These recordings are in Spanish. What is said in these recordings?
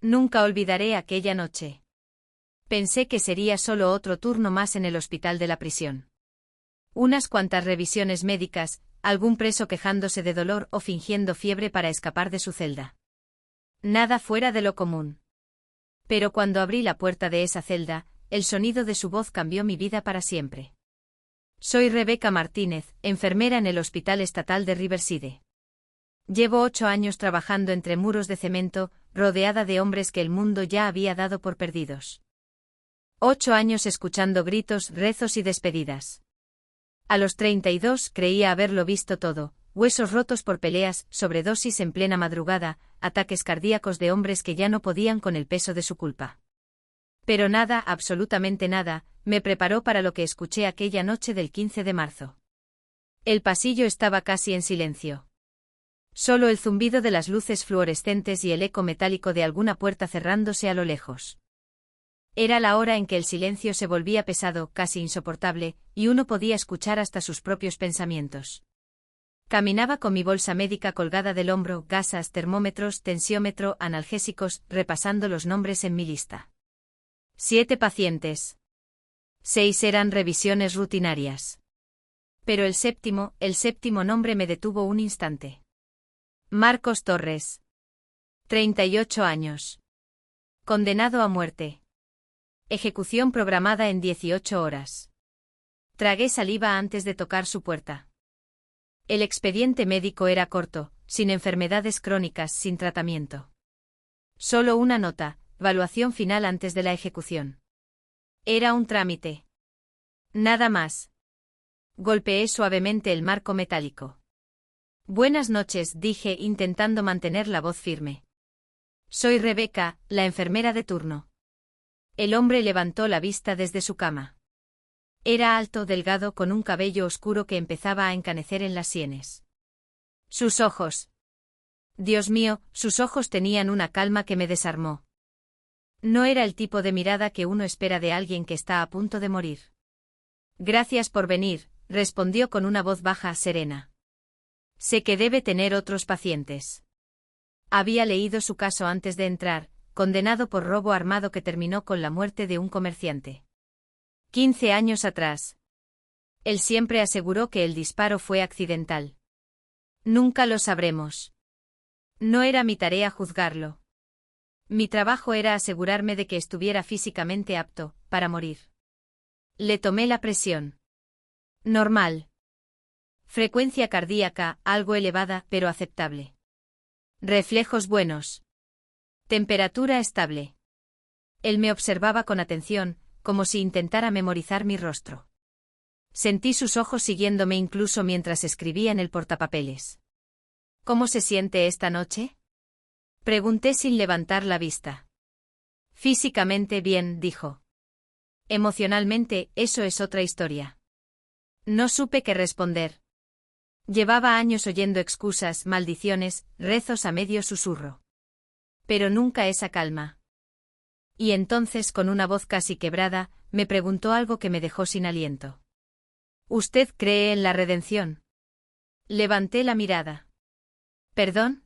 Nunca olvidaré aquella noche. Pensé que sería solo otro turno más en el hospital de la prisión. Unas cuantas revisiones médicas, algún preso quejándose de dolor o fingiendo fiebre para escapar de su celda. Nada fuera de lo común. Pero cuando abrí la puerta de esa celda, el sonido de su voz cambió mi vida para siempre. Soy Rebecca Martínez, enfermera en el Hospital Estatal de Riverside. Llevo 8 años trabajando entre muros de cemento, rodeada de hombres que el mundo ya había dado por perdidos. 8 años escuchando gritos, rezos y despedidas. A los 32 creía haberlo visto todo, huesos rotos por peleas, sobredosis en plena madrugada, ataques cardíacos de hombres que ya no podían con el peso de su culpa. Pero nada, absolutamente nada, me preparó para lo que escuché aquella noche del 15 de marzo. El pasillo estaba casi en silencio. Solo el zumbido de las luces fluorescentes y el eco metálico de alguna puerta cerrándose a lo lejos. Era la hora en que el silencio se volvía pesado, casi insoportable, y uno podía escuchar hasta sus propios pensamientos. Caminaba con mi bolsa médica colgada del hombro, gasas, termómetros, tensiómetro, analgésicos, repasando los nombres en mi lista. 7 pacientes. 6 eran revisiones rutinarias. Pero el séptimo nombre me detuvo un instante. Marcos Torres. 38 años. Condenado a muerte. Ejecución programada en 18 horas. Tragué saliva antes de tocar su puerta. El expediente médico era corto, sin enfermedades crónicas, sin tratamiento. Solo una nota, evaluación final antes de la ejecución. Era un trámite. Nada más. Golpeé suavemente el marco metálico. Buenas noches, dije intentando mantener la voz firme. Soy Rebecca, la enfermera de turno. El hombre levantó la vista desde su cama. Era alto, delgado, con un cabello oscuro que empezaba a encanecer en las sienes. Sus ojos. Dios mío, sus ojos tenían una calma que me desarmó. No era el tipo de mirada que uno espera de alguien que está a punto de morir. Gracias por venir, respondió con una voz baja, serena. Sé que debe tener otros pacientes. Había leído su caso antes de entrar, condenado por robo armado que terminó con la muerte de un comerciante. 15 años atrás. Él siempre aseguró que el disparo fue accidental. Nunca lo sabremos. No era mi tarea juzgarlo. Mi trabajo era asegurarme de que estuviera físicamente apto para morir. Le tomé la presión. Normal. Frecuencia cardíaca, algo elevada, pero aceptable. Reflejos buenos. Temperatura estable. Él me observaba con atención, como si intentara memorizar mi rostro. Sentí sus ojos siguiéndome incluso mientras escribía en el portapapeles. ¿Cómo se siente esta noche? Pregunté sin levantar la vista. Físicamente bien, dijo. Emocionalmente, eso es otra historia. No supe qué responder. Llevaba años oyendo excusas, maldiciones, rezos a medio susurro. Pero nunca esa calma. Y entonces, con una voz casi quebrada, me preguntó algo que me dejó sin aliento. ¿Usted cree en la redención? Levanté la mirada. ¿Perdón?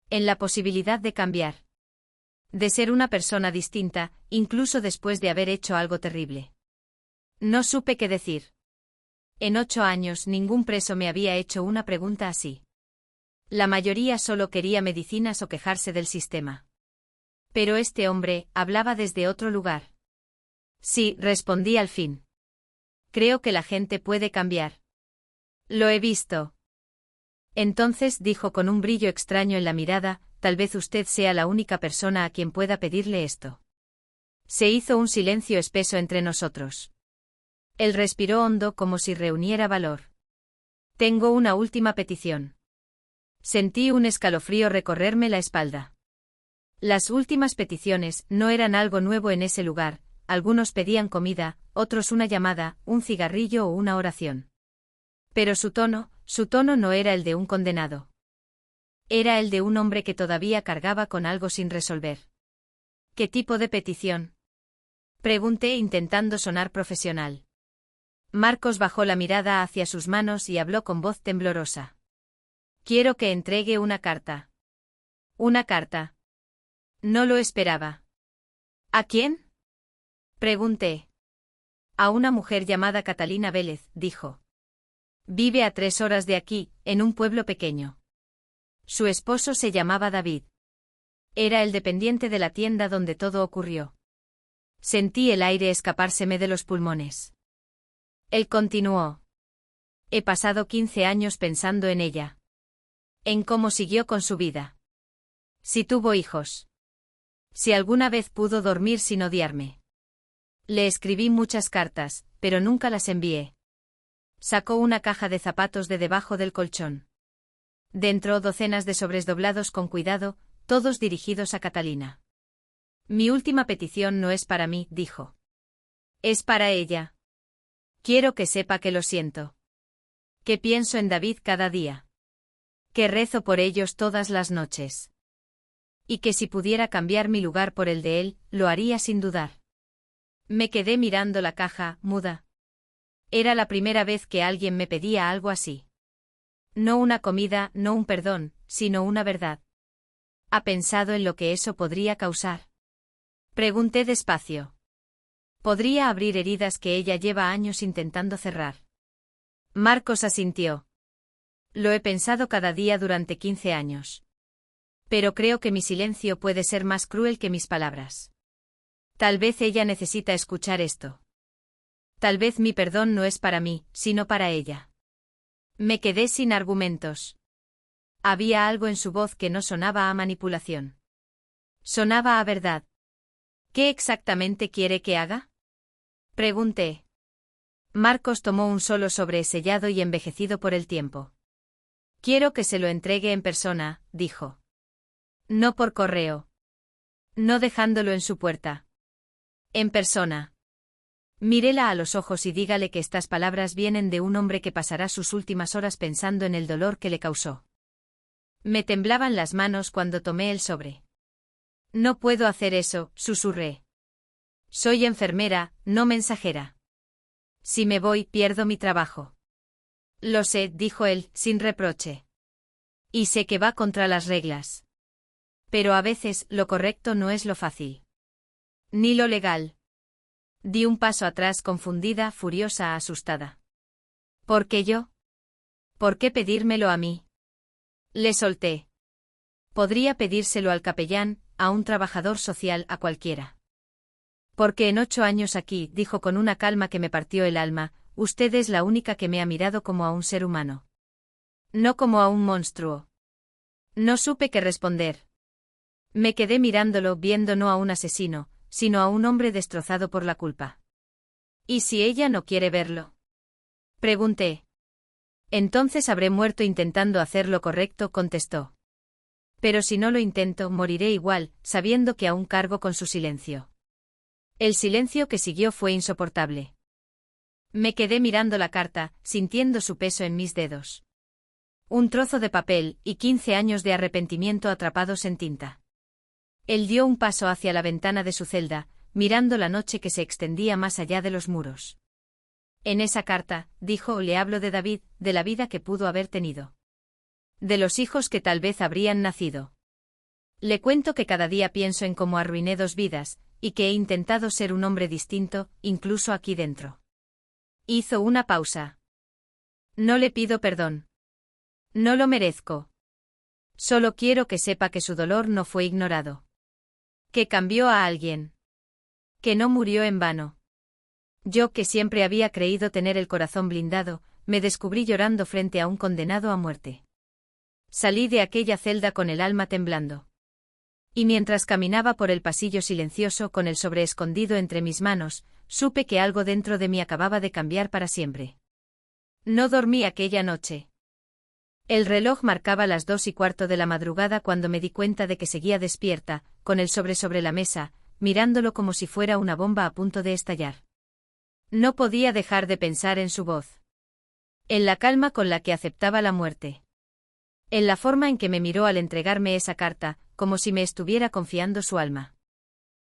En la posibilidad de cambiar. De ser una persona distinta, incluso después de haber hecho algo terrible. No supe qué decir. En 8 años ningún preso me había hecho una pregunta así. La mayoría solo quería medicinas o quejarse del sistema. Pero este hombre hablaba desde otro lugar. Sí, respondí al fin. Creo que la gente puede cambiar. Lo he visto. Entonces dijo con un brillo extraño en la mirada, tal vez usted sea la única persona a quien pueda pedirle esto. Se hizo un silencio espeso entre nosotros. Él respiró hondo como si reuniera valor. Tengo una última petición. Sentí un escalofrío recorrerme la espalda. Las últimas peticiones no eran algo nuevo en ese lugar, algunos pedían comida, otros una llamada, un cigarrillo o una oración. Pero su tono no era el de un condenado. Era el de un hombre que todavía cargaba con algo sin resolver. ¿Qué tipo de petición? Pregunté intentando sonar profesional. Marcos bajó la mirada hacia sus manos y habló con voz temblorosa. Quiero que entregue una carta. ¿Una carta? No lo esperaba. ¿A quién? Pregunté. A una mujer llamada Catalina Vélez, dijo. Vive a 3 horas de aquí, en un pueblo pequeño. Su esposo se llamaba David. Era el dependiente de la tienda donde todo ocurrió. Sentí el aire escapárseme de los pulmones. Él continuó. He pasado 15 años pensando en ella. En cómo siguió con su vida. Si tuvo hijos. Si alguna vez pudo dormir sin odiarme. Le escribí muchas cartas, pero nunca las envié. Sacó una caja de zapatos de debajo del colchón. Dentro docenas de sobres doblados con cuidado, todos dirigidos a Catalina. Mi última petición no es para mí, dijo. Es para ella. Quiero que sepa que lo siento. Que pienso en David cada día. Que rezo por ellos todas las noches. Y que si pudiera cambiar mi lugar por el de él, lo haría sin dudar. Me quedé mirando la caja, muda. Era la primera vez que alguien me pedía algo así. No una comida, no un perdón, sino una verdad. ¿Ha pensado en lo que eso podría causar? Pregunté despacio. Podría abrir heridas que ella lleva años intentando cerrar. Marcos asintió. Lo he pensado cada día durante 15 años. Pero creo que mi silencio puede ser más cruel que mis palabras. Tal vez ella necesita escuchar esto. Tal vez mi perdón no es para mí, sino para ella. Me quedé sin argumentos. Había algo en su voz que no sonaba a manipulación. Sonaba a verdad. ¿Qué exactamente quiere que haga? Pregunté. Marcos tomó un solo sobre sellado y envejecido por el tiempo. Quiero que se lo entregue en persona, dijo. No por correo. No dejándolo en su puerta. En persona. Mírela a los ojos y dígale que estas palabras vienen de un hombre que pasará sus últimas horas pensando en el dolor que le causó. Me temblaban las manos cuando tomé el sobre. No puedo hacer eso, susurré. Soy enfermera, no mensajera. Si me voy, pierdo mi trabajo. Lo sé, dijo él, sin reproche. Y sé que va contra las reglas. Pero a veces, lo correcto no es lo fácil. Ni lo legal. Di un paso atrás confundida, furiosa, asustada. ¿Por qué yo? ¿Por qué pedírmelo a mí? Le solté. Podría pedírselo al capellán, a un trabajador social, a cualquiera. Porque en 8 años aquí, dijo con una calma que me partió el alma, usted es la única que me ha mirado como a un ser humano. No como a un monstruo. No supe qué responder. Me quedé mirándolo, viendo no a un asesino, sino a un hombre destrozado por la culpa. ¿Y si ella no quiere verlo? Pregunté. Entonces habré muerto intentando hacer lo correcto, contestó. Pero si no lo intento, moriré igual, sabiendo que aún cargo con su silencio. El silencio que siguió fue insoportable. Me quedé mirando la carta, sintiendo su peso en mis dedos. Un trozo de papel, y 15 años de arrepentimiento atrapados en tinta. Él dio un paso hacia la ventana de su celda, mirando la noche que se extendía más allá de los muros. En esa carta, dijo, le hablo de David, de la vida que pudo haber tenido. De los hijos que tal vez habrían nacido. Le cuento que cada día pienso en cómo arruiné 2 vidas, y que he intentado ser un hombre distinto, incluso aquí dentro. Hizo una pausa. No le pido perdón. No lo merezco. Solo quiero que sepa que su dolor no fue ignorado. Que cambió a alguien. Que no murió en vano. Yo, que siempre había creído tener el corazón blindado, me descubrí llorando frente a un condenado a muerte. Salí de aquella celda con el alma temblando. Y mientras caminaba por el pasillo silencioso con el sobre escondido entre mis manos, supe que algo dentro de mí acababa de cambiar para siempre. No dormí aquella noche. El reloj marcaba las 2:15 de la madrugada cuando me di cuenta de que seguía despierta, con el sobre la mesa, mirándolo como si fuera una bomba a punto de estallar. No podía dejar de pensar en su voz. En la calma con la que aceptaba la muerte. En la forma en que me miró al entregarme esa carta, como si me estuviera confiando su alma.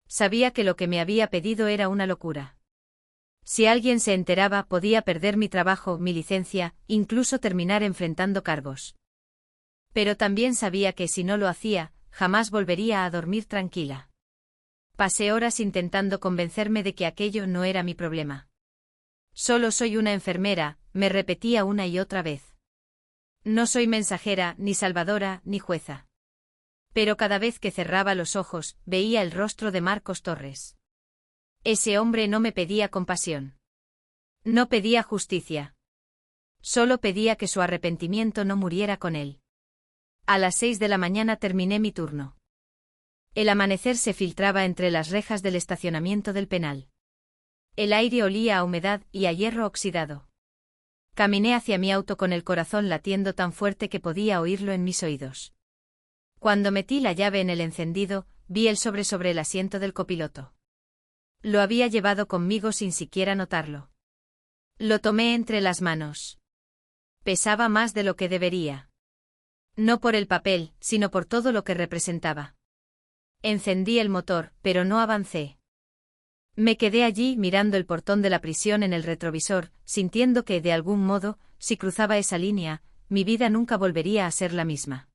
Sabía que lo que me había pedido era una locura. Si alguien se enteraba, podía perder mi trabajo, mi licencia, incluso terminar enfrentando cargos. Pero también sabía que si no lo hacía, jamás volvería a dormir tranquila. Pasé horas intentando convencerme de que aquello no era mi problema. Solo soy una enfermera, me repetía una y otra vez. No soy mensajera, ni salvadora, ni jueza. Pero cada vez que cerraba los ojos, veía el rostro de Marcos Torres. Ese hombre no me pedía compasión. No pedía justicia. Solo pedía que su arrepentimiento no muriera con él. A las 6 de la mañana terminé mi turno. El amanecer se filtraba entre las rejas del estacionamiento del penal. El aire olía a humedad y a hierro oxidado. Caminé hacia mi auto con el corazón latiendo tan fuerte que podía oírlo en mis oídos. Cuando metí la llave en el encendido, vi el sobre el asiento del copiloto. Lo había llevado conmigo sin siquiera notarlo. Lo tomé entre las manos. Pesaba más de lo que debería. No por el papel, sino por todo lo que representaba. Encendí el motor, pero no avancé. Me quedé allí mirando el portón de la prisión en el retrovisor, sintiendo que, de algún modo, si cruzaba esa línea, mi vida nunca volvería a ser la misma.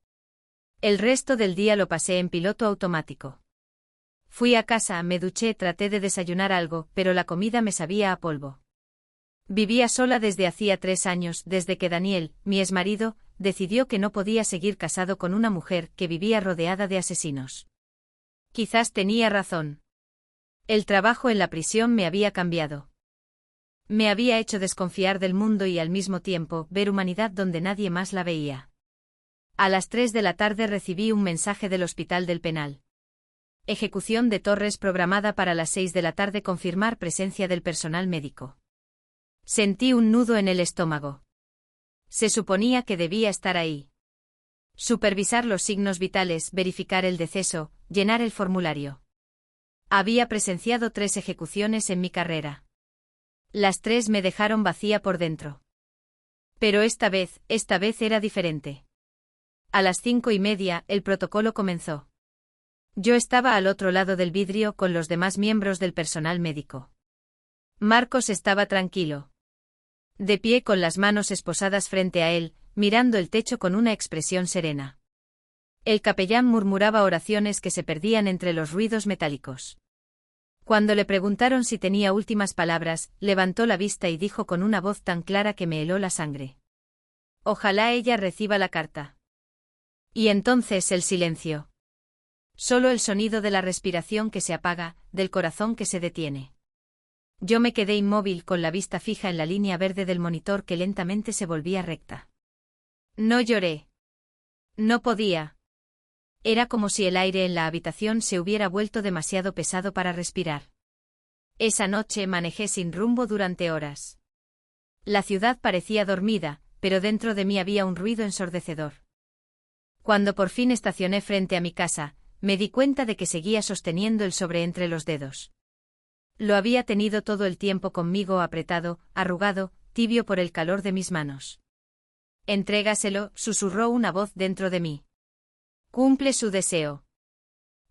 El resto del día lo pasé en piloto automático. Fui a casa, me duché, traté de desayunar algo, pero la comida me sabía a polvo. Vivía sola desde hacía 3 años, desde que Daniel, mi exmarido, decidió que no podía seguir casado con una mujer que vivía rodeada de asesinos. Quizás tenía razón. El trabajo en la prisión me había cambiado. Me había hecho desconfiar del mundo y al mismo tiempo ver humanidad donde nadie más la veía. A las 3 de la tarde recibí un mensaje del Hospital del Penal. Ejecución de Torres programada para las 6 de la tarde, confirmar presencia del personal médico. Sentí un nudo en el estómago. Se suponía que debía estar ahí. Supervisar los signos vitales, verificar el deceso, llenar el formulario. Había presenciado 3 ejecuciones en mi carrera. Las 3 me dejaron vacía por dentro. Pero esta vez era diferente. A las 5:30, el protocolo comenzó. Yo estaba al otro lado del vidrio con los demás miembros del personal médico. Marcos estaba tranquilo. De pie con las manos esposadas frente a él, mirando el techo con una expresión serena. El capellán murmuraba oraciones que se perdían entre los ruidos metálicos. Cuando le preguntaron si tenía últimas palabras, levantó la vista y dijo con una voz tan clara que me heló la sangre: Ojalá ella reciba la carta. Y entonces el silencio. Solo el sonido de la respiración que se apaga, del corazón que se detiene. Yo me quedé inmóvil con la vista fija en la línea verde del monitor que lentamente se volvía recta. No lloré. No podía. Era como si el aire en la habitación se hubiera vuelto demasiado pesado para respirar. Esa noche manejé sin rumbo durante horas. La ciudad parecía dormida, pero dentro de mí había un ruido ensordecedor. Cuando por fin estacioné frente a mi casa, me di cuenta de que seguía sosteniendo el sobre entre los dedos. Lo había tenido todo el tiempo conmigo, apretado, arrugado, tibio por el calor de mis manos. Entrégaselo, susurró una voz dentro de mí. Cumple su deseo.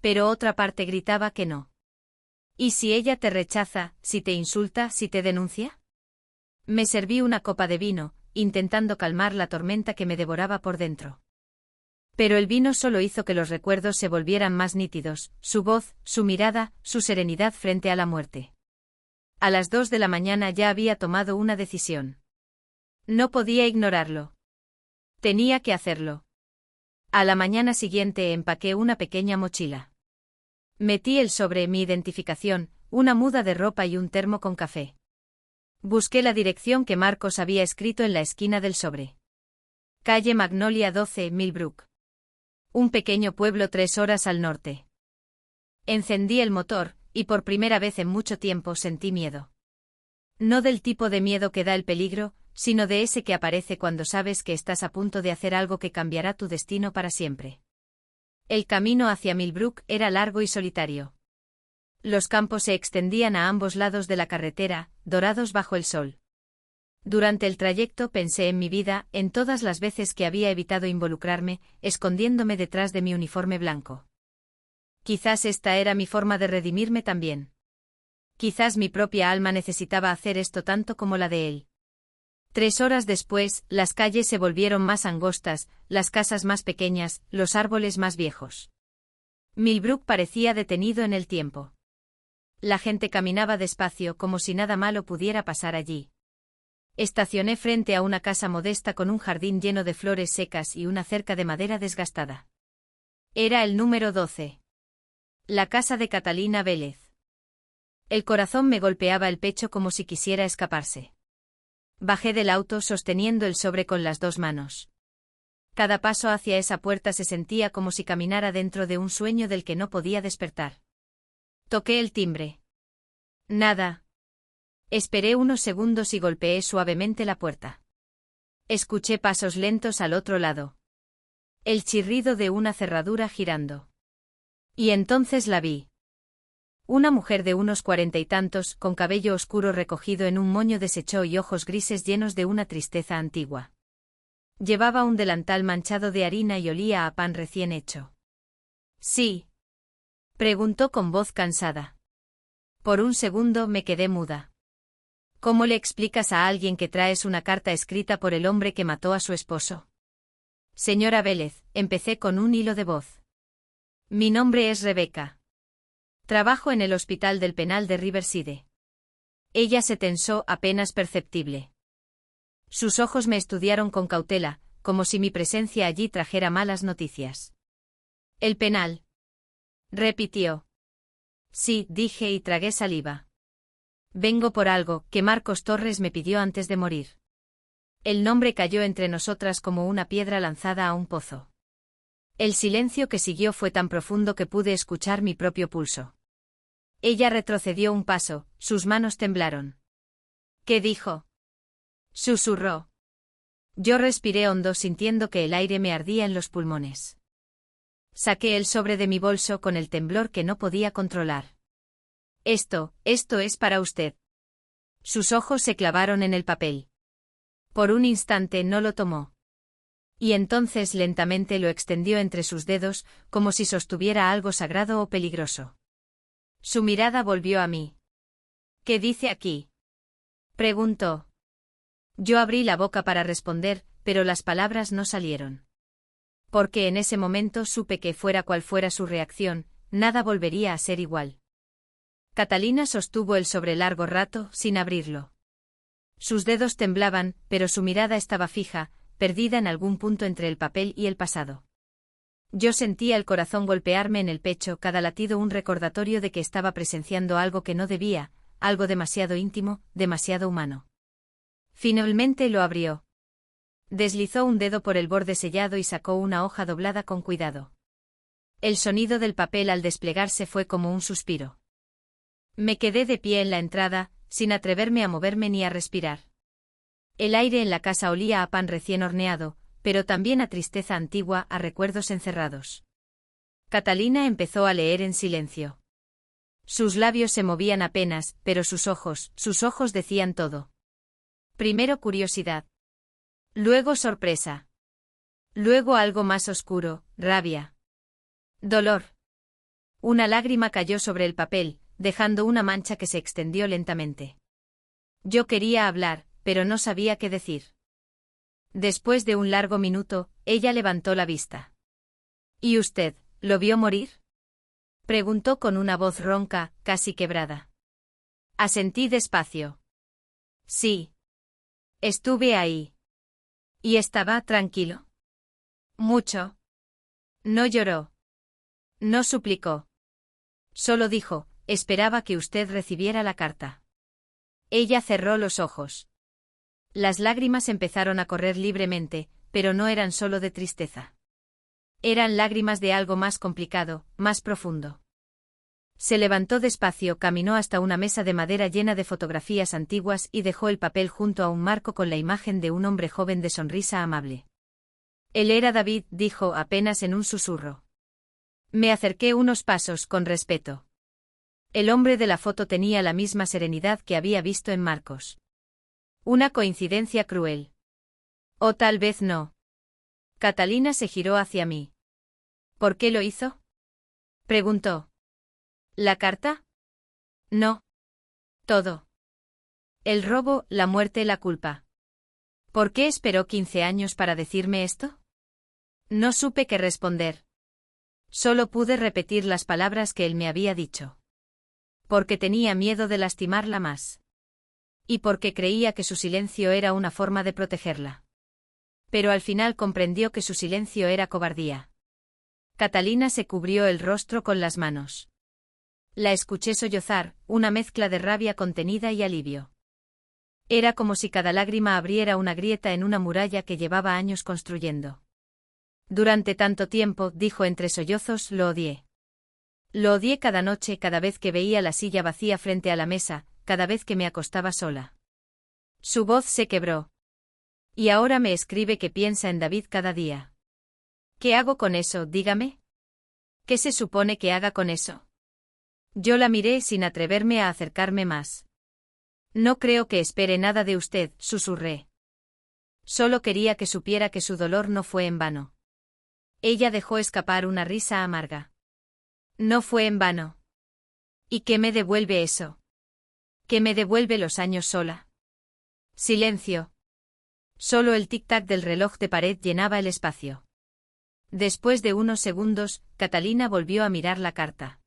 Pero otra parte gritaba que no. ¿Y si ella te rechaza, si te insulta, si te denuncia? Me serví una copa de vino, intentando calmar la tormenta que me devoraba por dentro. Pero el vino solo hizo que los recuerdos se volvieran más nítidos, su voz, su mirada, su serenidad frente a la muerte. A las 2 de la mañana ya había tomado una decisión. No podía ignorarlo. Tenía que hacerlo. A la mañana siguiente empaqué una pequeña mochila. Metí el sobre, mi identificación, una muda de ropa y un termo con café. Busqué la dirección que Marcos había escrito en la esquina del sobre. Calle Magnolia 12, Millbrook. Un pequeño pueblo 3 horas al norte. Encendí el motor, y por primera vez en mucho tiempo sentí miedo. No del tipo de miedo que da el peligro, sino de ese que aparece cuando sabes que estás a punto de hacer algo que cambiará tu destino para siempre. El camino hacia Millbrook era largo y solitario. Los campos se extendían a ambos lados de la carretera, dorados bajo el sol. Durante el trayecto pensé en mi vida, en todas las veces que había evitado involucrarme, escondiéndome detrás de mi uniforme blanco. Quizás esta era mi forma de redimirme también. Quizás mi propia alma necesitaba hacer esto tanto como la de él. 3 horas después, las calles se volvieron más angostas, las casas más pequeñas, los árboles más viejos. Millbrook parecía detenido en el tiempo. La gente caminaba despacio como si nada malo pudiera pasar allí. Estacioné frente a una casa modesta con un jardín lleno de flores secas y una cerca de madera desgastada. Era el número 12. La casa de Catalina Vélez. El corazón me golpeaba el pecho como si quisiera escaparse. Bajé del auto sosteniendo el sobre con las dos manos. Cada paso hacia esa puerta se sentía como si caminara dentro de un sueño del que no podía despertar. Toqué el timbre. Nada. Esperé unos segundos y golpeé suavemente la puerta. Escuché pasos lentos al otro lado. El chirrido de una cerradura girando. Y entonces la vi. Una mujer de unos 40 y tantos, con cabello oscuro recogido en un moño deshecho y ojos grises llenos de una tristeza antigua. Llevaba un delantal manchado de harina y olía a pan recién hecho. ¿Sí? Preguntó con voz cansada. Por un segundo me quedé muda. ¿Cómo le explicas a alguien que traes una carta escrita por el hombre que mató a su esposo? Señora Vélez, empecé con un hilo de voz. Mi nombre es Rebeca. Trabajo en el hospital del penal de Riverside. Ella se tensó apenas perceptible. Sus ojos me estudiaron con cautela, como si mi presencia allí trajera malas noticias. ¿El penal? Repitió. Sí, dije y tragué saliva. Vengo por algo que Marcos Torres me pidió antes de morir. El nombre cayó entre nosotras como una piedra lanzada a un pozo. El silencio que siguió fue tan profundo que pude escuchar mi propio pulso. Ella retrocedió un paso, sus manos temblaron. ¿Qué dijo? Susurró. Yo respiré hondo sintiendo que el aire me ardía en los pulmones. Saqué el sobre de mi bolso con el temblor que no podía controlar. Esto es para usted. Sus ojos se clavaron en el papel. Por un instante no lo tomó. Y entonces lentamente lo extendió entre sus dedos, como si sostuviera algo sagrado o peligroso. Su mirada volvió a mí. ¿Qué dice aquí? Preguntó. Yo abrí la boca para responder, pero las palabras no salieron. Porque en ese momento supe que fuera cual fuera su reacción, nada volvería a ser igual. Catalina sostuvo el sobre largo rato, sin abrirlo. Sus dedos temblaban, pero su mirada estaba fija, perdida en algún punto entre el papel y el pasado. Yo sentía el corazón golpearme en el pecho, cada latido un recordatorio de que estaba presenciando algo que no debía, algo demasiado íntimo, demasiado humano. Finalmente lo abrió. Deslizó un dedo por el borde sellado y sacó una hoja doblada con cuidado. El sonido del papel al desplegarse fue como un suspiro. Me quedé de pie en la entrada, sin atreverme a moverme ni a respirar. El aire en la casa olía a pan recién horneado, pero también a tristeza antigua, a recuerdos encerrados. Catalina empezó a leer en silencio. Sus labios se movían apenas, pero sus ojos decían todo. Primero curiosidad. Luego sorpresa. Luego algo más oscuro, rabia. Dolor. Una lágrima cayó sobre el papel, dejando una mancha que se extendió lentamente. Yo quería hablar, pero no sabía qué decir. Después de un largo minuto, ella levantó la vista. ¿Y usted, lo vio morir? Preguntó con una voz ronca, casi quebrada. Asentí despacio. Sí. Estuve ahí. ¿Y estaba tranquilo? Mucho. No lloró. No suplicó. Solo dijo, esperaba que usted recibiera la carta. Ella cerró los ojos. Las lágrimas empezaron a correr libremente, pero no eran solo de tristeza. Eran lágrimas de algo más complicado, más profundo. Se levantó despacio, caminó hasta una mesa de madera llena de fotografías antiguas y dejó el papel junto a un marco con la imagen de un hombre joven de sonrisa amable. Él era David, dijo apenas en un susurro. Me acerqué unos pasos con respeto. El hombre de la foto tenía la misma serenidad que había visto en Marcos. Una coincidencia cruel. O tal vez no. Catalina se giró hacia mí. ¿Por qué lo hizo? Preguntó. ¿La carta? No. Todo. El robo, la muerte, la culpa. ¿Por qué esperó 15 años para decirme esto? No supe qué responder. Solo pude repetir las palabras que él me había dicho. Porque tenía miedo de lastimarla más. Y porque creía que su silencio era una forma de protegerla. Pero al final comprendió que su silencio era cobardía. Catalina se cubrió el rostro con las manos. La escuché sollozar, una mezcla de rabia contenida y alivio. Era como si cada lágrima abriera una grieta en una muralla que llevaba años construyendo. Durante tanto tiempo, dijo entre sollozos, lo odié. Lo odié cada noche, cada vez que veía la silla vacía frente a la mesa, cada vez que me acostaba sola. Su voz se quebró. Y ahora me escribe que piensa en David cada día. ¿Qué hago con eso, dígame? ¿Qué se supone que haga con eso? Yo la miré sin atreverme a acercarme más. No creo que espere nada de usted, susurré. Solo quería que supiera que su dolor no fue en vano. Ella dejó escapar una risa amarga. No fue en vano. ¿Y qué me devuelve eso? ¿Qué me devuelve los años sola? Silencio. Solo el tic-tac del reloj de pared llenaba el espacio. Después de unos segundos, Catalina volvió a mirar la carta.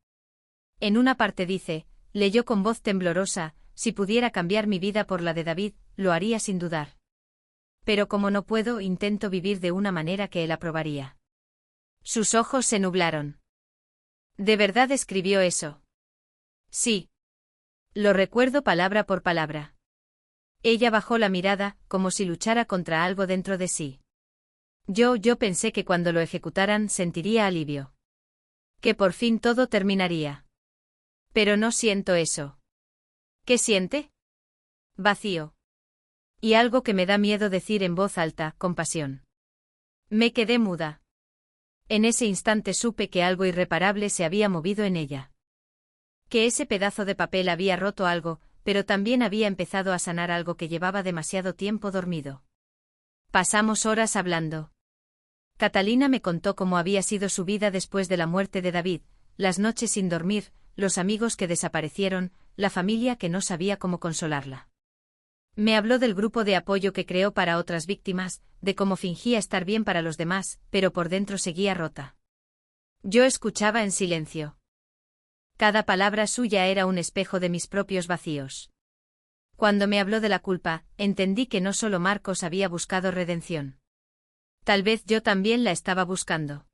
En una parte dice, leyó con voz temblorosa, si pudiera cambiar mi vida por la de David, lo haría sin dudar. Pero como no puedo, intento vivir de una manera que él aprobaría. Sus ojos se nublaron. ¿De verdad escribió eso? Sí. Lo recuerdo palabra por palabra. Ella bajó la mirada, como si luchara contra algo dentro de sí. Yo pensé que cuando lo ejecutaran sentiría alivio. Que por fin todo terminaría. Pero no siento eso. ¿Qué siente? Vacío. Y algo que me da miedo decir en voz alta, compasión. Me quedé muda. En ese instante supe que algo irreparable se había movido en ella. Que ese pedazo de papel había roto algo, pero también había empezado a sanar algo que llevaba demasiado tiempo dormido. Pasamos horas hablando. Catalina me contó cómo había sido su vida después de la muerte de David, las noches sin dormir, los amigos que desaparecieron, la familia que no sabía cómo consolarla. Me habló del grupo de apoyo que creó para otras víctimas, de cómo fingía estar bien para los demás, pero por dentro seguía rota. Yo escuchaba en silencio. Cada palabra suya era un espejo de mis propios vacíos. Cuando me habló de la culpa, entendí que no solo Marcos había buscado redención. Tal vez yo también la estaba buscando.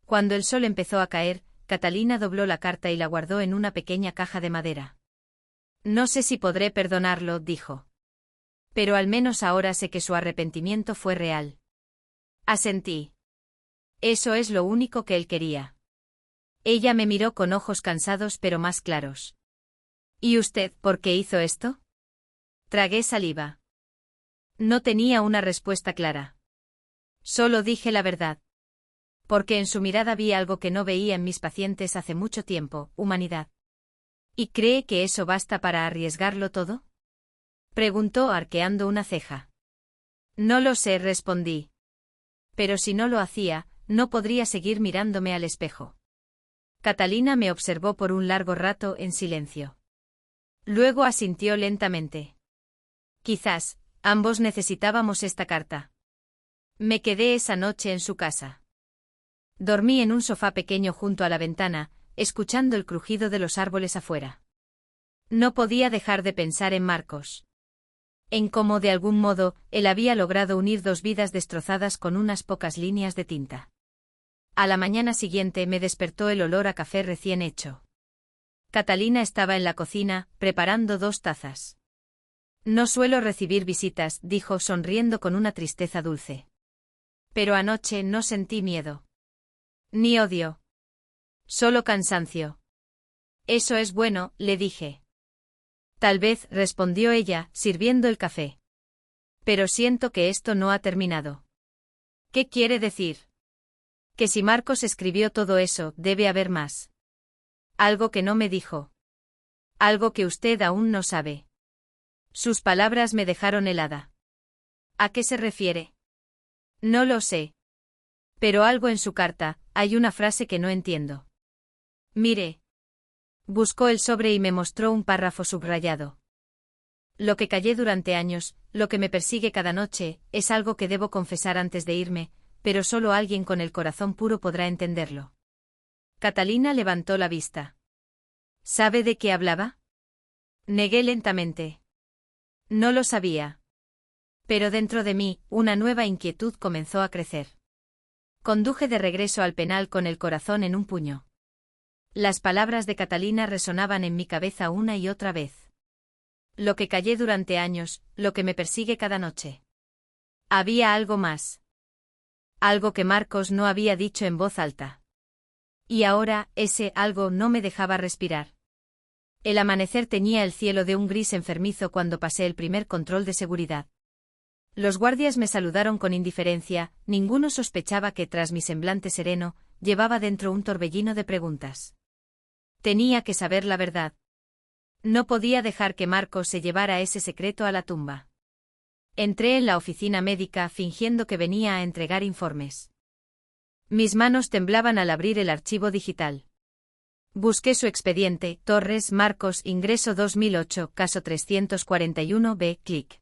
Cuando el sol empezó a caer, Catalina dobló la carta y la guardó en una pequeña caja de madera. No sé si podré perdonarlo, dijo. Pero al menos ahora sé que su arrepentimiento fue real. Asentí. Eso es lo único que él quería. Ella me miró con ojos cansados pero más claros. ¿Y usted por qué hizo esto? Tragué saliva. No tenía una respuesta clara. Solo dije la verdad. Porque en su mirada vi algo que no veía en mis pacientes hace mucho tiempo, humanidad. ¿Y cree que eso basta para arriesgarlo todo? Preguntó arqueando una ceja. No lo sé, respondí. Pero si no lo hacía, no podría seguir mirándome al espejo. Catalina me observó por un largo rato en silencio. Luego asintió lentamente. Quizás, ambos necesitábamos esta carta. Me quedé esa noche en su casa. Dormí en un sofá pequeño junto a la ventana, escuchando el crujido de los árboles afuera. No podía dejar de pensar en Marcos. En cómo de algún modo, él había logrado unir dos vidas destrozadas con unas pocas líneas de tinta. A la mañana siguiente me despertó el olor a café recién hecho. Catalina estaba en la cocina, preparando 2 tazas. No suelo recibir visitas, dijo sonriendo con una tristeza dulce. Pero anoche no sentí miedo. Ni odio. Solo cansancio. Eso es bueno, le dije. Tal vez, respondió ella, sirviendo el café. Pero siento que esto no ha terminado. ¿Qué quiere decir? Que si Marcos escribió todo eso, debe haber más. Algo que no me dijo. Algo que usted aún no sabe. Sus palabras me dejaron helada. ¿A qué se refiere? No lo sé. Pero algo en su carta, hay una frase que no entiendo. Mire. Buscó el sobre y me mostró un párrafo subrayado. Lo que callé durante años, lo que me persigue cada noche, es algo que debo confesar antes de irme, pero solo alguien con el corazón puro podrá entenderlo. Catalina levantó la vista. ¿Sabe de qué hablaba? Negué lentamente. No lo sabía. Pero dentro de mí, una nueva inquietud comenzó a crecer. Conduje de regreso al penal con el corazón en un puño. Las palabras de Catalina resonaban en mi cabeza una y otra vez. Lo que callé durante años, lo que me persigue cada noche. Había algo más. Algo que Marcos no había dicho en voz alta. Y ahora, ese algo no me dejaba respirar. El amanecer teñía el cielo de un gris enfermizo cuando pasé el primer control de seguridad. Los guardias me saludaron con indiferencia, ninguno sospechaba que tras mi semblante sereno, llevaba dentro un torbellino de preguntas. Tenía que saber la verdad. No podía dejar que Marcos se llevara ese secreto a la tumba. Entré en la oficina médica fingiendo que venía a entregar informes. Mis manos temblaban al abrir el archivo digital. Busqué su expediente, Torres Marcos, ingreso 2008, caso 341B, clic.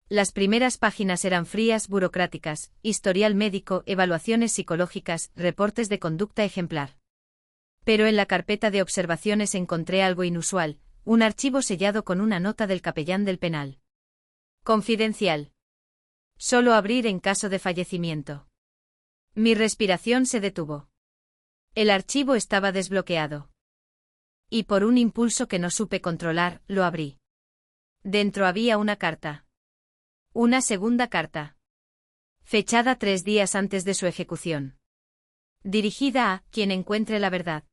Las primeras páginas eran frías, burocráticas, historial médico, evaluaciones psicológicas, reportes de conducta ejemplar. Pero en la carpeta de observaciones encontré algo inusual, un archivo sellado con una nota del capellán del penal. Confidencial. Solo abrir en caso de fallecimiento. Mi respiración se detuvo. El archivo estaba desbloqueado. Y por un impulso que no supe controlar, lo abrí. Dentro había una carta. Una segunda carta. Fechada 3 días antes de su ejecución. Dirigida a quien encuentre la verdad.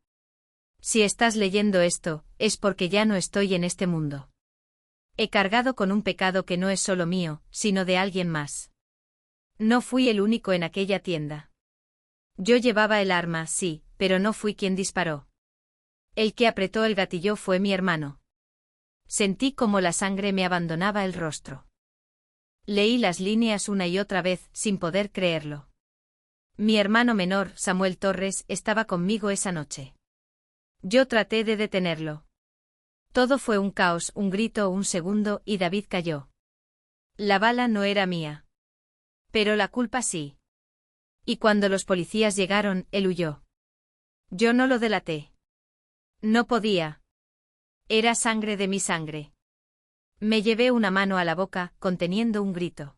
Si estás leyendo esto, es porque ya no estoy en este mundo. He cargado con un pecado que no es solo mío, sino de alguien más. No fui el único en aquella tienda. Yo llevaba el arma, sí, pero no fui quien disparó. El que apretó el gatillo fue mi hermano. Sentí como la sangre me abandonaba el rostro. Leí las líneas una y otra vez, sin poder creerlo. Mi hermano menor, Samuel Torres, estaba conmigo esa noche. Yo traté de detenerlo. Todo fue un caos, un grito, un segundo, y David cayó. La bala no era mía. Pero la culpa sí. Y cuando los policías llegaron, él huyó. Yo no lo delaté. No podía. Era sangre de mi sangre. Me llevé una mano a la boca, conteniendo un grito.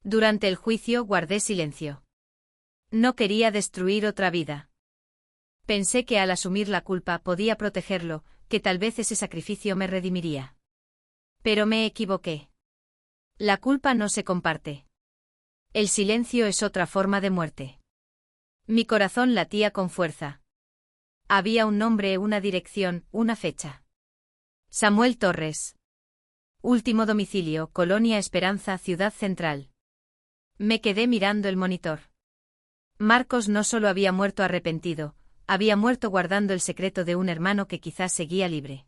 Durante el juicio guardé silencio. No quería destruir otra vida. Pensé que al asumir la culpa podía protegerlo, que tal vez ese sacrificio me redimiría. Pero me equivoqué. La culpa no se comparte. El silencio es otra forma de muerte. Mi corazón latía con fuerza. Había un nombre, una dirección, una fecha. Samuel Torres. Último domicilio, Colonia Esperanza, Ciudad Central. Me quedé mirando el monitor. Marcos no solo había muerto arrepentido, había muerto guardando el secreto de un hermano que quizás seguía libre.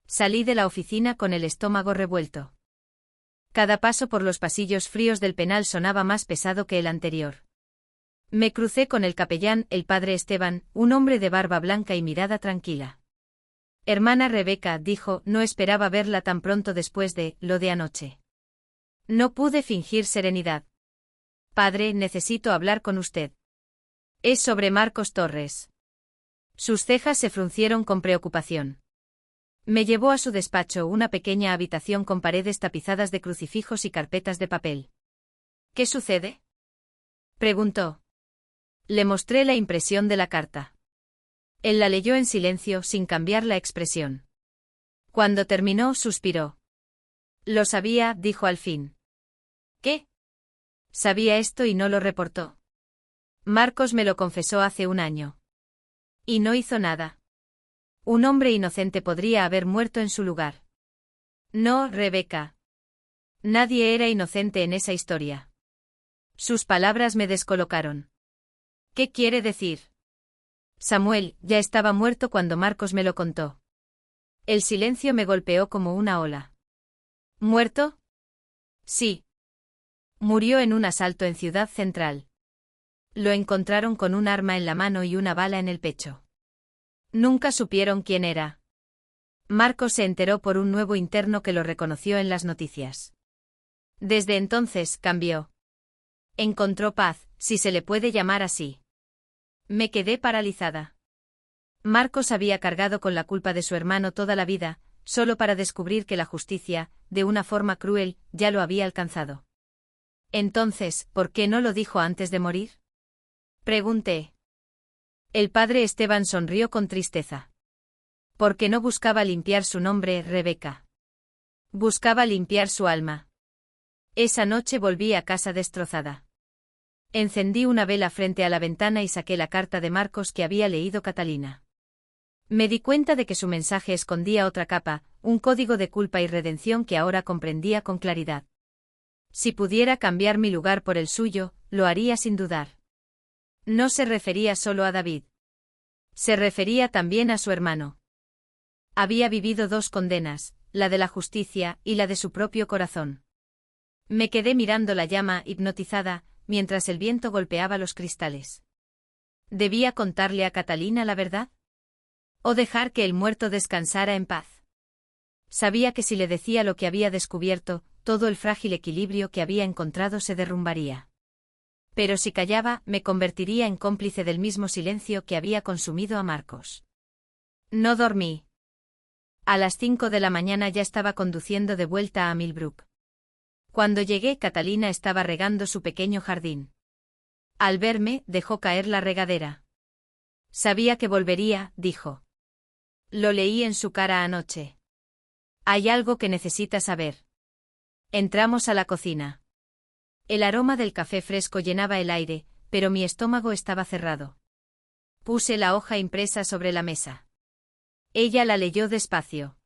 Salí de la oficina con el estómago revuelto. Cada paso por los pasillos fríos del penal sonaba más pesado que el anterior. Me crucé con el capellán, el padre Esteban, un hombre de barba blanca y mirada tranquila. Hermana Rebeca, dijo, no esperaba verla tan pronto después de lo de anoche. No pude fingir serenidad. Padre, necesito hablar con usted. Es sobre Marcos Torres. Sus cejas se fruncieron con preocupación. Me llevó a su despacho, una pequeña habitación con paredes tapizadas de crucifijos y carpetas de papel. ¿Qué sucede?, preguntó. Le mostré la impresión de la carta. Él la leyó en silencio, sin cambiar la expresión. Cuando terminó, suspiró. Lo sabía, dijo al fin. ¿Qué? Sabía esto y no lo reportó. Marcos me lo confesó hace un año. Y no hizo nada. Un hombre inocente podría haber muerto en su lugar. No, Rebeca. Nadie era inocente en esa historia. Sus palabras me descolocaron. ¿Qué quiere decir? Samuel ya estaba muerto cuando Marcos me lo contó. El silencio me golpeó como una ola. ¿Muerto? Sí. Murió en un asalto en Ciudad Central. Lo encontraron con un arma en la mano y una bala en el pecho. Nunca supieron quién era. Marcos se enteró por un nuevo interno que lo reconoció en las noticias. Desde entonces cambió. Encontró paz, si se le puede llamar así. Me quedé paralizada. Marcos había cargado con la culpa de su hermano toda la vida, solo para descubrir que la justicia, de una forma cruel, ya lo había alcanzado. Entonces, ¿por qué no lo dijo antes de morir? Pregunté. El padre Esteban sonrió con tristeza. Porque no buscaba limpiar su nombre, Rebeca. Buscaba limpiar su alma. Esa noche volví a casa destrozada. Encendí una vela frente a la ventana y saqué la carta de Marcos que había leído Catalina. Me di cuenta de que su mensaje escondía otra capa, un código de culpa y redención que ahora comprendía con claridad. Si pudiera cambiar mi lugar por el suyo, lo haría sin dudar. No se refería solo a David. Se refería también a su hermano. Había vivido dos condenas, la de la justicia y la de su propio corazón. Me quedé mirando la llama hipnotizada, mientras el viento golpeaba los cristales. ¿Debía contarle a Catalina la verdad? ¿O dejar que el muerto descansara en paz? Sabía que si le decía lo que había descubierto, todo el frágil equilibrio que había encontrado se derrumbaría. Pero si callaba, me convertiría en cómplice del mismo silencio que había consumido a Marcos. No dormí. A las 5 de la mañana ya estaba conduciendo de vuelta a Millbrook. Cuando llegué, Catalina estaba regando su pequeño jardín. Al verme, dejó caer la regadera. Sabía que volvería, dijo. Lo leí en su cara anoche. Hay algo que necesita saber. Entramos a la cocina. El aroma del café fresco llenaba el aire, pero mi estómago estaba cerrado. Puse la hoja impresa sobre la mesa. Ella la leyó despacio.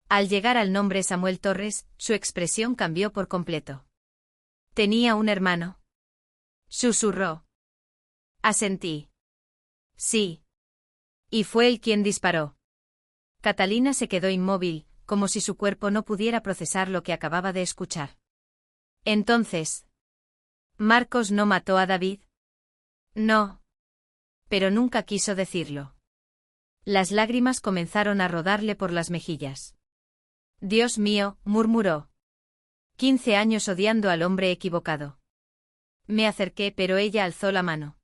Al llegar al nombre Samuel Torres, su expresión cambió por completo. ¿Tenía un hermano? Susurró. Asentí. Sí. Y fue él quien disparó. Catalina se quedó inmóvil, como si su cuerpo no pudiera procesar lo que acababa de escuchar. Entonces, ¿Marcos no mató a David? No. Pero nunca quiso decirlo. Las lágrimas comenzaron a rodarle por las mejillas. Dios mío, murmuró. 15 años odiando al hombre equivocado. Me acerqué, pero ella alzó la mano.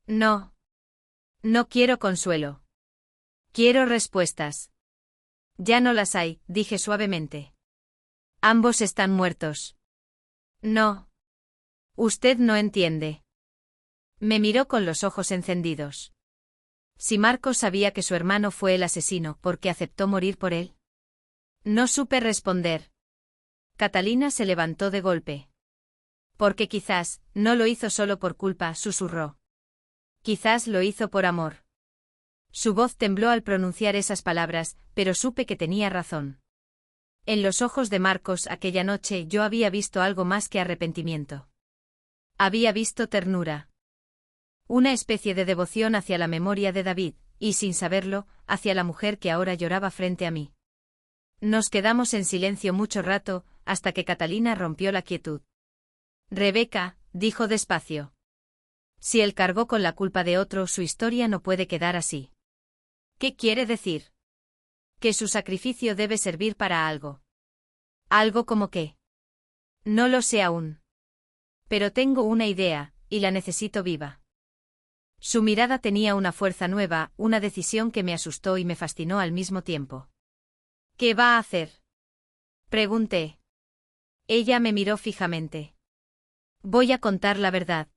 No. No quiero consuelo. Quiero respuestas. Ya no las hay, dije suavemente. Ambos están muertos. No. Usted no entiende. Me miró con los ojos encendidos. Si Marcos sabía que su hermano fue el asesino, ¿por qué aceptó morir por él? No supe responder. Catalina se levantó de golpe. Porque quizás, no lo hizo solo por culpa, susurró. Quizás lo hizo por amor. Su voz tembló al pronunciar esas palabras, pero supe que tenía razón. En los ojos de Marcos aquella noche yo había visto algo más que arrepentimiento. Había visto ternura. Una especie de devoción hacia la memoria de David, y sin saberlo, hacia la mujer que ahora lloraba frente a mí. Nos quedamos en silencio mucho rato, hasta que Catalina rompió la quietud. Rebeca, dijo despacio. Si él cargó con la culpa de otro, su historia no puede quedar así. ¿Qué quiere decir? Que su sacrificio debe servir para algo. ¿Algo como qué? No lo sé aún. Pero tengo una idea, y la necesito viva. Su mirada tenía una fuerza nueva, una decisión que me asustó y me fascinó al mismo tiempo. ¿Qué va a hacer? Pregunté. Ella me miró fijamente. Voy a contar la verdad.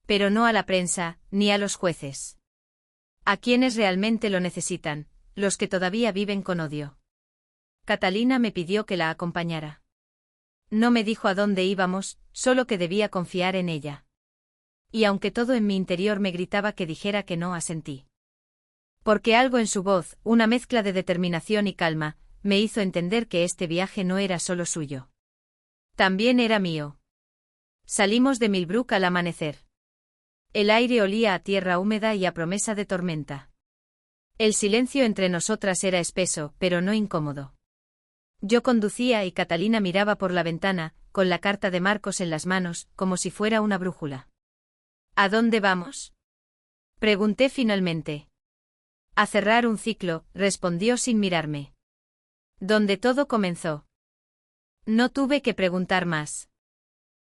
Pero no a la prensa, ni a los jueces. A quienes realmente lo necesitan, los que todavía viven con odio. Catalina me pidió que la acompañara. No me dijo a dónde íbamos, solo que debía confiar en ella. Y aunque todo en mi interior me gritaba que dijera que no, asentí. Porque algo en su voz, una mezcla de determinación y calma, me hizo entender que este viaje no era solo suyo. También era mío. Salimos de Millbrook al amanecer. El aire olía a tierra húmeda y a promesa de tormenta. El silencio entre nosotras era espeso, pero no incómodo. Yo conducía y Catalina miraba por la ventana, con la carta de Marcos en las manos, como si fuera una brújula. ¿A dónde vamos? Pregunté finalmente. A cerrar un ciclo, respondió sin mirarme. Donde todo comenzó. No tuve que preguntar más.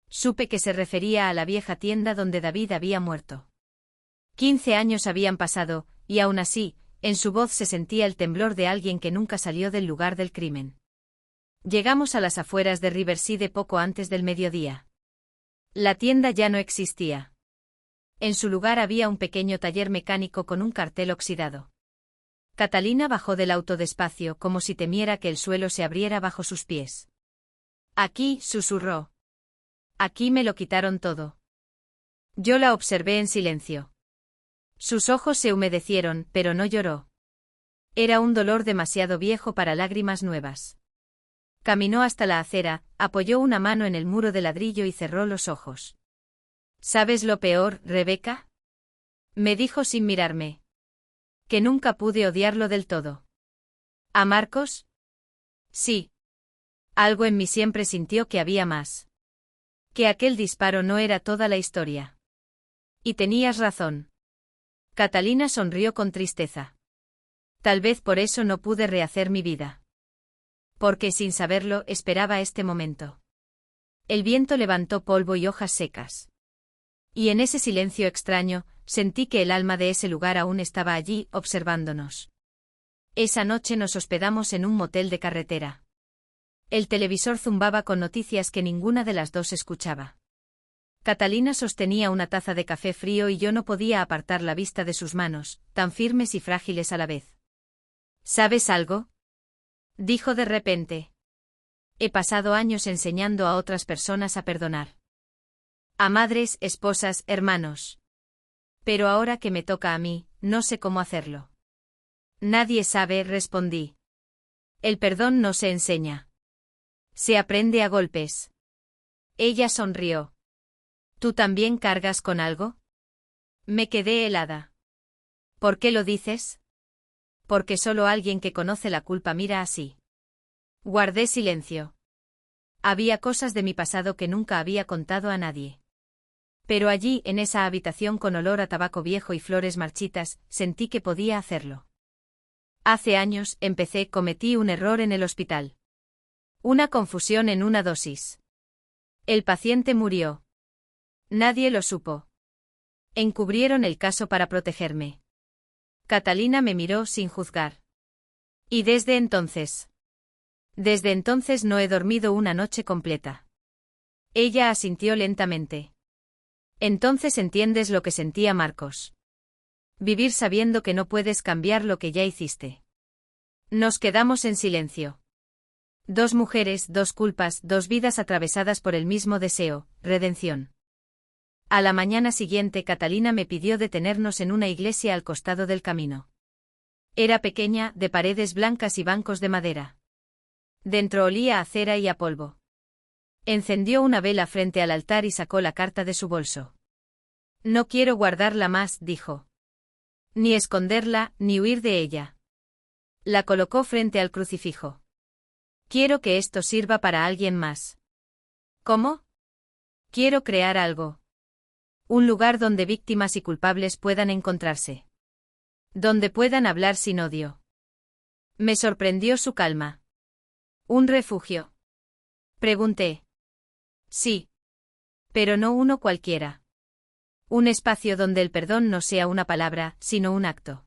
Supe que se refería a la vieja tienda donde David había muerto. 15 años habían pasado, y aún así, en su voz se sentía el temblor de alguien que nunca salió del lugar del crimen. Llegamos a las afueras de Riverside poco antes del mediodía. La tienda ya no existía. En su lugar había un pequeño taller mecánico con un cartel oxidado. Catalina bajó del auto despacio como si temiera que el suelo se abriera bajo sus pies. Aquí, susurró. Aquí me lo quitaron todo. Yo la observé en silencio. Sus ojos se humedecieron, pero no lloró. Era un dolor demasiado viejo para lágrimas nuevas. Caminó hasta la acera, apoyó una mano en el muro de ladrillo y cerró los ojos. ¿Sabes lo peor, Rebeca? Me dijo sin mirarme. Que nunca pude odiarlo del todo. ¿A Marcos? Sí. Algo en mí siempre sintió que había más. Que aquel disparo no era toda la historia. Y tenías razón. Catalina sonrió con tristeza. Tal vez por eso no pude rehacer mi vida. Porque sin saberlo esperaba este momento. El viento levantó polvo y hojas secas. Y en ese silencio extraño, sentí que el alma de ese lugar aún estaba allí, observándonos. Esa noche nos hospedamos en un motel de carretera. El televisor zumbaba con noticias que ninguna de las dos escuchaba. Catalina sostenía una taza de café frío y yo no podía apartar la vista de sus manos, tan firmes y frágiles a la vez. ¿Sabes algo?, dijo de repente. He pasado años enseñando a otras personas a perdonar. A madres, esposas, hermanos. Pero ahora que me toca a mí, no sé cómo hacerlo. Nadie sabe, respondí. El perdón no se enseña. Se aprende a golpes. Ella sonrió. ¿Tú también cargas con algo? Me quedé helada. ¿Por qué lo dices? Porque solo alguien que conoce la culpa mira así. Guardé silencio. Había cosas de mi pasado que nunca había contado a nadie. Pero allí, en esa habitación con olor a tabaco viejo y flores marchitas, sentí que podía hacerlo. Hace años, cometí un error en el hospital. Una confusión en una dosis. El paciente murió. Nadie lo supo. Encubrieron el caso para protegerme. Catalina me miró sin juzgar. ¿Y desde entonces? Desde entonces no he dormido una noche completa. Ella asintió lentamente. Entonces entiendes lo que sentía Marcos. Vivir sabiendo que no puedes cambiar lo que ya hiciste. Nos quedamos en silencio. Dos mujeres, dos culpas, dos vidas atravesadas por el mismo deseo, redención. A la mañana siguiente Catalina me pidió detenernos en una iglesia al costado del camino. Era pequeña, de paredes blancas y bancos de madera. Dentro olía a cera y a polvo. Encendió una vela frente al altar y sacó la carta de su bolso. No quiero guardarla más, dijo. Ni esconderla, ni huir de ella. La colocó frente al crucifijo. Quiero que esto sirva para alguien más. ¿Cómo? Quiero crear algo. Un lugar donde víctimas y culpables puedan encontrarse. Donde puedan hablar sin odio. Me sorprendió su calma. ¿Un refugio?, pregunté. Sí. Pero no uno cualquiera. Un espacio donde el perdón no sea una palabra, sino un acto.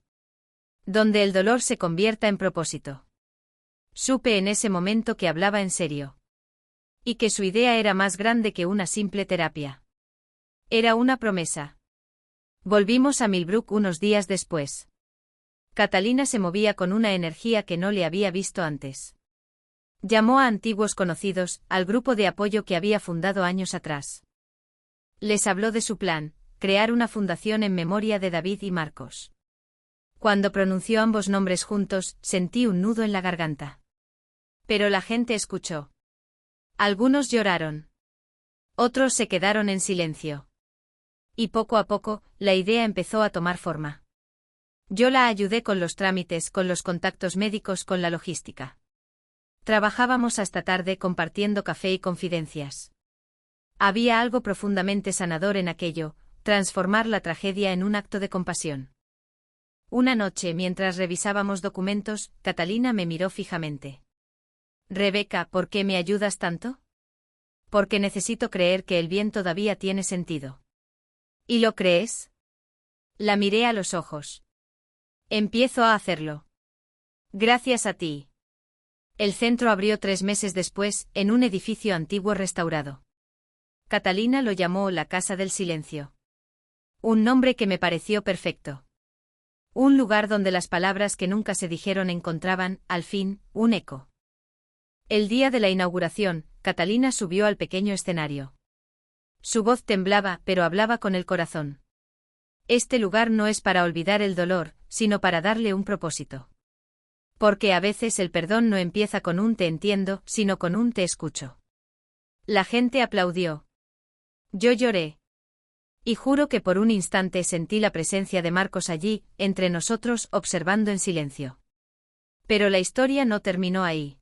Donde el dolor se convierta en propósito. Supe en ese momento que hablaba en serio. Y que su idea era más grande que una simple terapia. Era una promesa. Volvimos a Millbrook unos días después. Catalina se movía con una energía que no le había visto antes. Llamó a antiguos conocidos, al grupo de apoyo que había fundado años atrás. Les habló de su plan, crear una fundación en memoria de David y Marcos. Cuando pronunció ambos nombres juntos, sentí un nudo en la garganta. Pero la gente escuchó. Algunos lloraron. Otros se quedaron en silencio. Y poco a poco, la idea empezó a tomar forma. Yo la ayudé con los trámites, con los contactos médicos, con la logística. Trabajábamos hasta tarde compartiendo café y confidencias. Había algo profundamente sanador en aquello, transformar la tragedia en un acto de compasión. Una noche, mientras revisábamos documentos, Catalina me miró fijamente. Rebeca, ¿por qué me ayudas tanto? Porque necesito creer que el bien todavía tiene sentido. ¿Y lo crees? La miré a los ojos. Empiezo a hacerlo. Gracias a ti. El centro abrió 3 meses después, en un edificio antiguo restaurado. Catalina lo llamó la Casa del Silencio. Un nombre que me pareció perfecto. Un lugar donde las palabras que nunca se dijeron encontraban, al fin, un eco. El día de la inauguración, Catalina subió al pequeño escenario. Su voz temblaba, pero hablaba con el corazón. Este lugar no es para olvidar el dolor, sino para darle un propósito. Porque a veces el perdón no empieza con un te entiendo, sino con un te escucho. La gente aplaudió. Yo lloré. Y juro que por un instante sentí la presencia de Marcos allí, entre nosotros, observando en silencio. Pero la historia no terminó ahí.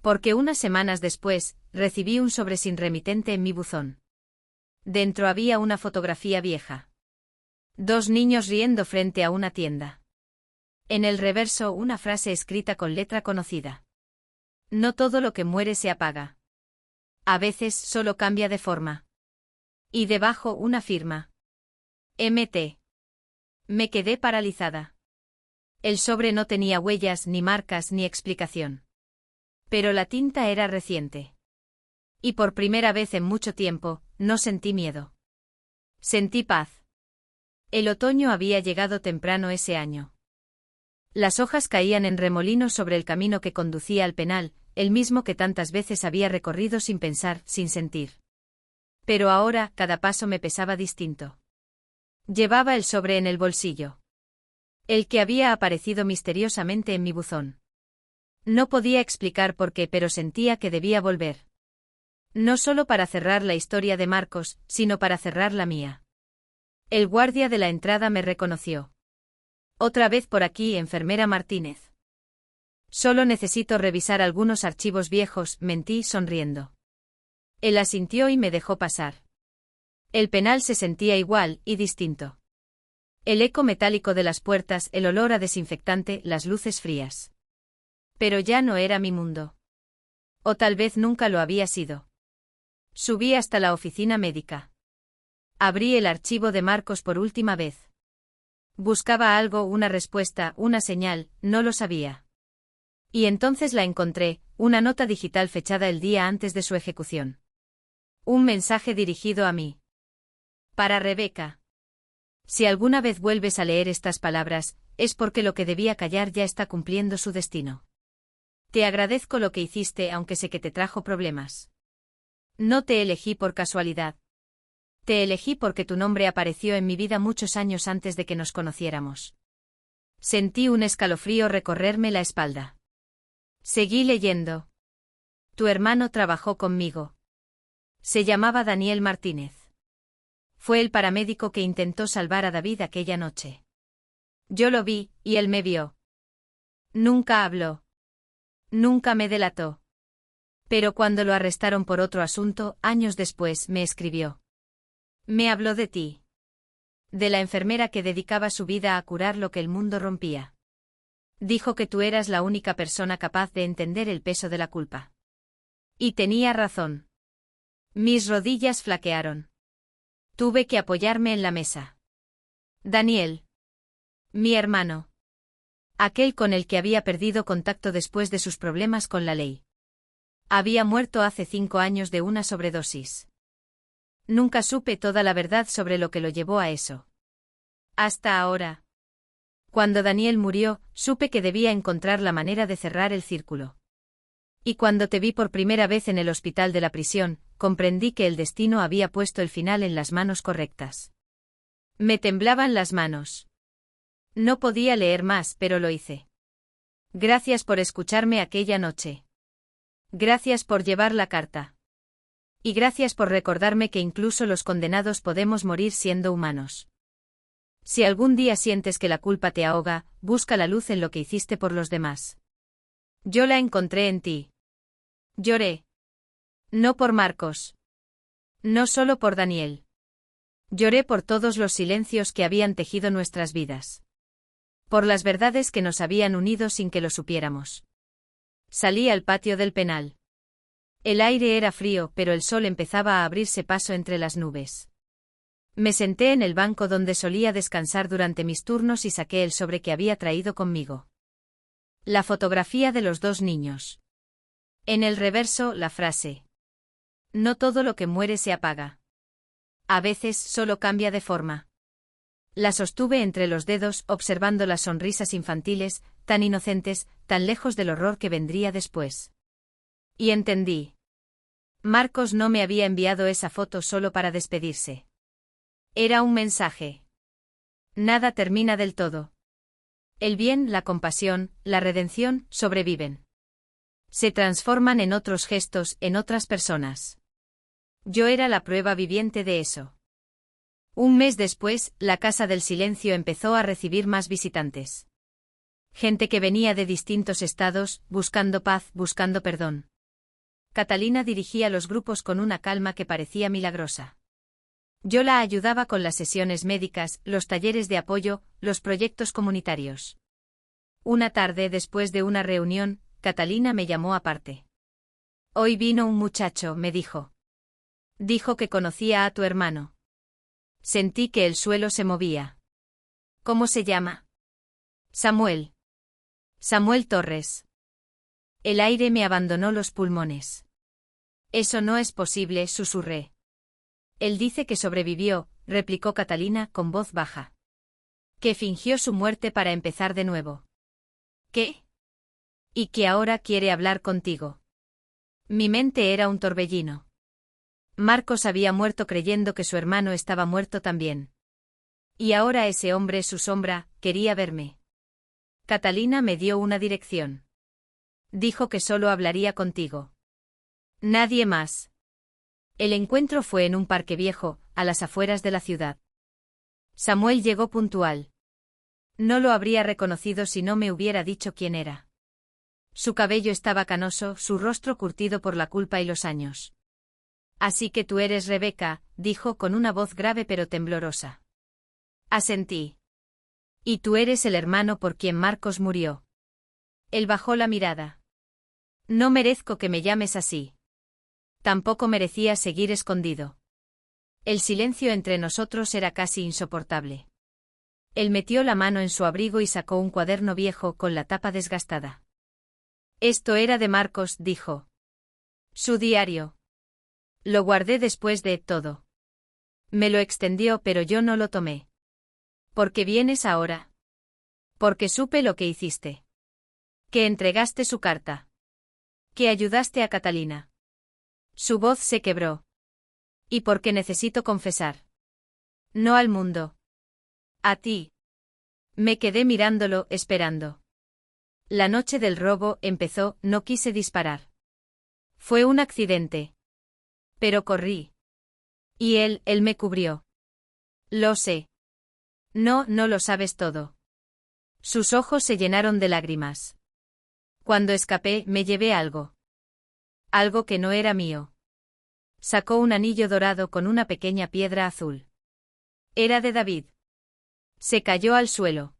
Porque unas semanas después, recibí un sobre sin remitente en mi buzón. Dentro había una fotografía vieja. 2 niños riendo frente a una tienda. En el reverso una frase escrita con letra conocida. No todo lo que muere se apaga. A veces solo cambia de forma. Y debajo una firma. MT. Me quedé paralizada. El sobre no tenía huellas, ni marcas, ni explicación. Pero la tinta era reciente. Y por primera vez en mucho tiempo, no sentí miedo. Sentí paz. El otoño había llegado temprano ese año. Las hojas caían en remolinos sobre el camino que conducía al penal, el mismo que tantas veces había recorrido sin pensar, sin sentir. Pero ahora, cada paso me pesaba distinto. Llevaba el sobre en el bolsillo. El que había aparecido misteriosamente en mi buzón. No podía explicar por qué, pero sentía que debía volver. No solo para cerrar la historia de Marcos, sino para cerrar la mía. El guardia de la entrada me reconoció. Otra vez por aquí, enfermera Martínez. Solo necesito revisar algunos archivos viejos, mentí sonriendo. Él asintió y me dejó pasar. El penal se sentía igual, y distinto. El eco metálico de las puertas, el olor a desinfectante, las luces frías. Pero ya no era mi mundo. O tal vez nunca lo había sido. Subí hasta la oficina médica. Abrí el archivo de Marcos por última vez. Buscaba algo, una respuesta, una señal, no lo sabía. Y entonces la encontré, una nota digital fechada el día antes de su ejecución. Un mensaje dirigido a mí. Para Rebeca. Si alguna vez vuelves a leer estas palabras, es porque lo que debía callar ya está cumpliendo su destino. Te agradezco lo que hiciste, aunque sé que te trajo problemas. No te elegí por casualidad. Te elegí porque tu nombre apareció en mi vida muchos años antes de que nos conociéramos. Sentí un escalofrío recorrerme la espalda. Seguí leyendo. Tu hermano trabajó conmigo. Se llamaba Daniel Martínez. Fue el paramédico que intentó salvar a David aquella noche. Yo lo vi, y él me vio. Nunca habló. Nunca me delató. Pero cuando lo arrestaron por otro asunto, años después, me escribió. Me habló de ti. De la enfermera que dedicaba su vida a curar lo que el mundo rompía. Dijo que tú eras la única persona capaz de entender el peso de la culpa. Y tenía razón. Mis rodillas flaquearon. Tuve que apoyarme en la mesa. Daniel. Mi hermano. Aquel con el que había perdido contacto después de sus problemas con la ley. Había muerto hace 5 años de una sobredosis. Nunca supe toda la verdad sobre lo que lo llevó a eso. Hasta ahora. Cuando Daniel murió, supe que debía encontrar la manera de cerrar el círculo. Y cuando te vi por primera vez en el hospital de la prisión, comprendí que el destino había puesto el final en las manos correctas. Me temblaban las manos. No podía leer más, pero lo hice. Gracias por escucharme aquella noche. Gracias por llevar la carta. Y gracias por recordarme que incluso los condenados podemos morir siendo humanos. Si algún día sientes que la culpa te ahoga, busca la luz en lo que hiciste por los demás. Yo la encontré en ti. Lloré. No por Marcos. No solo por Daniel. Lloré por todos los silencios que habían tejido nuestras vidas. Por las verdades que nos habían unido sin que lo supiéramos. Salí al patio del penal. El aire era frío, pero el sol empezaba a abrirse paso entre las nubes. Me senté en el banco donde solía descansar durante mis turnos y saqué el sobre que había traído conmigo. La fotografía de los dos niños. En el reverso, la frase: no todo lo que muere se apaga. A veces solo cambia de forma. La sostuve entre los dedos, observando las sonrisas infantiles, tan inocentes, tan lejos del horror que vendría después. Y entendí. Marcos no me había enviado esa foto solo para despedirse. Era un mensaje. Nada termina del todo. El bien, la compasión, la redención, sobreviven. Se transforman en otros gestos, en otras personas. Yo era la prueba viviente de eso. Un mes después, la Casa del Silencio empezó a recibir más visitantes. Gente que venía de distintos estados, buscando paz, buscando perdón. Catalina dirigía los grupos con una calma que parecía milagrosa. Yo la ayudaba con las sesiones médicas, los talleres de apoyo, los proyectos comunitarios. Una tarde, después de una reunión, Catalina me llamó aparte. Hoy vino un muchacho, me dijo. Dijo que conocía a tu hermano. Sentí que el suelo se movía. ¿Cómo se llama? Samuel. Samuel Torres. El aire me abandonó los pulmones. Eso no es posible, susurré. Él dice que sobrevivió, replicó Catalina con voz baja. Que fingió su muerte para empezar de nuevo. ¿Qué? Y que ahora quiere hablar contigo. Mi mente era un torbellino. Marcos había muerto creyendo que su hermano estaba muerto también. Y ahora ese hombre, su sombra, quería verme. Catalina me dio una dirección. Dijo que solo hablaría contigo. Nadie más. El encuentro fue en un parque viejo, a las afueras de la ciudad. Samuel llegó puntual. No lo habría reconocido si no me hubiera dicho quién era. Su cabello estaba canoso, su rostro curtido por la culpa y los años. Así que tú eres Rebeca, dijo con una voz grave pero temblorosa. Asentí. Y tú eres el hermano por quien Marcos murió. Él bajó la mirada. No merezco que me llames así. Tampoco merecía seguir escondido. El silencio entre nosotros era casi insoportable. Él metió la mano en su abrigo y sacó un cuaderno viejo con la tapa desgastada. Esto era de Marcos, dijo. Su diario. Lo guardé después de todo. Me lo extendió pero yo no lo tomé. ¿Por qué vienes ahora? Porque supe lo que hiciste. Que entregaste su carta. Que ayudaste a Catalina. Su voz se quebró. ¿Y por qué necesito confesar? No al mundo. A ti. Me quedé mirándolo, esperando. La noche del robo empezó, no quise disparar. Fue un accidente. Pero corrí. Y él me cubrió. Lo sé. No, no lo sabes todo. Sus ojos se llenaron de lágrimas. Cuando escapé, me llevé algo. Algo que no era mío. Sacó un anillo dorado con una pequeña piedra azul. Era de David. Se cayó al suelo.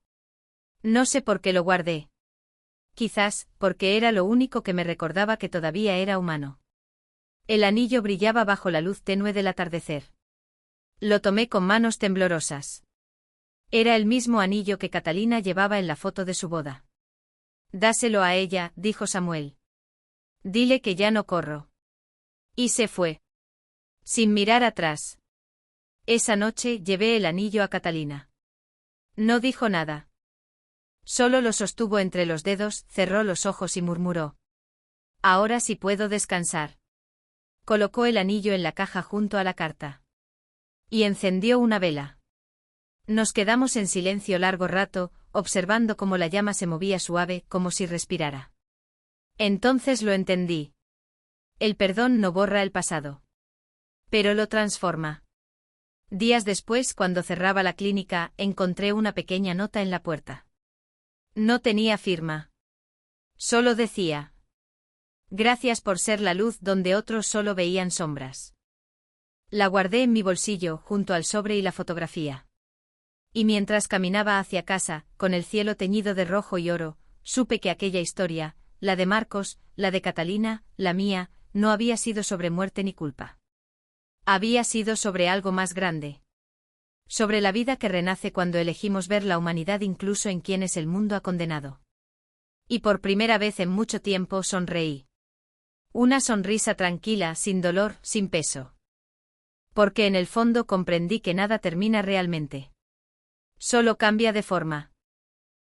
No sé por qué lo guardé. Quizás, porque era lo único que me recordaba que todavía era humano. El anillo brillaba bajo la luz tenue del atardecer. Lo tomé con manos temblorosas. Era el mismo anillo que Catalina llevaba en la foto de su boda. Dáselo a ella, dijo Samuel. Dile que ya no corro. Y se fue. Sin mirar atrás. Esa noche llevé el anillo a Catalina. No dijo nada. Solo lo sostuvo entre los dedos, cerró los ojos y murmuró. Ahora sí puedo descansar. Colocó el anillo en la caja junto a la carta. Y encendió una vela. Nos quedamos en silencio largo rato, observando cómo la llama se movía suave, como si respirara. Entonces lo entendí. El perdón no borra el pasado. Pero lo transforma. Días después, cuando cerraba la clínica, encontré una pequeña nota en la puerta. No tenía firma. Solo decía: gracias por ser la luz donde otros solo veían sombras. La guardé en mi bolsillo, junto al sobre y la fotografía. Y mientras caminaba hacia casa, con el cielo teñido de rojo y oro, supe que aquella historia, la de Marcos, la de Catalina, la mía, no había sido sobre muerte ni culpa. Había sido sobre algo más grande. Sobre la vida que renace cuando elegimos ver la humanidad incluso en quienes el mundo ha condenado. Y por primera vez en mucho tiempo sonreí. Una sonrisa tranquila, sin dolor, sin peso. Porque en el fondo comprendí que nada termina realmente. Solo cambia de forma.